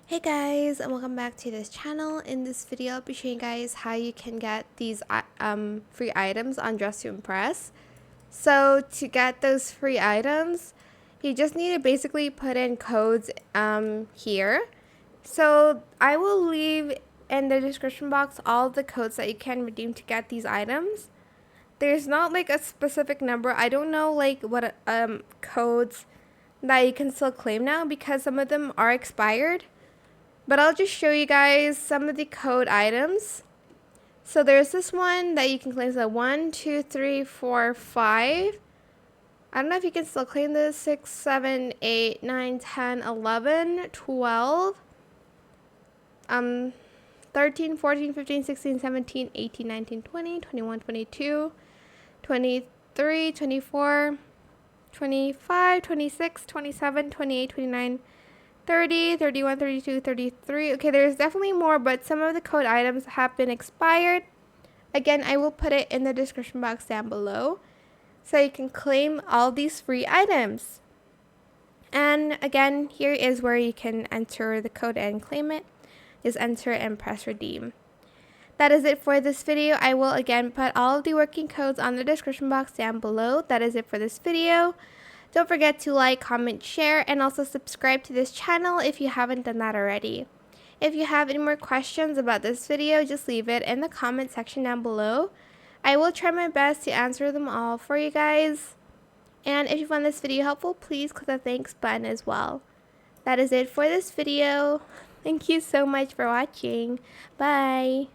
Hey guys, and welcome back to this channel. In this video, I'll be showing you guys how you can get these free items on Dress to Impress. So to get those free items, you just need to basically put in codes here. So I will leave in the description box all the codes that you can redeem to get these items. There's not like a specific number. I don't know like what codes that you can still claim now because some of them are expired. But I'll just show you guys some of the code items. So there's this one that you can claim. So 1, 2, 3, 4, 5. I don't know if you can still claim this. 6, 7, 8, 9, 10, 11, 12. 13, 14, 15, 16, 17, 18, 19, 20, 21, 22, 23, 24, 25, 26, 27, 28, 29, 30, 31, 32, 33. Okay, there's definitely more, but some of the code items have been expired. Again, I will put it in the description box down below so you can claim all these free items. And again, here is where you can enter the code and claim it. Just enter and press redeem. That is it for this video. I will again put all of the working codes on the description box down below. That is it for this video. Don't forget to like, comment, share, and also subscribe to this channel if you haven't done that already. If you have any more questions about this video, just leave it in the comment section down below. I will try my best to answer them all for you guys. And if you found this video helpful, please click the thanks button as well. That is it for this video. Thank you so much for watching. Bye.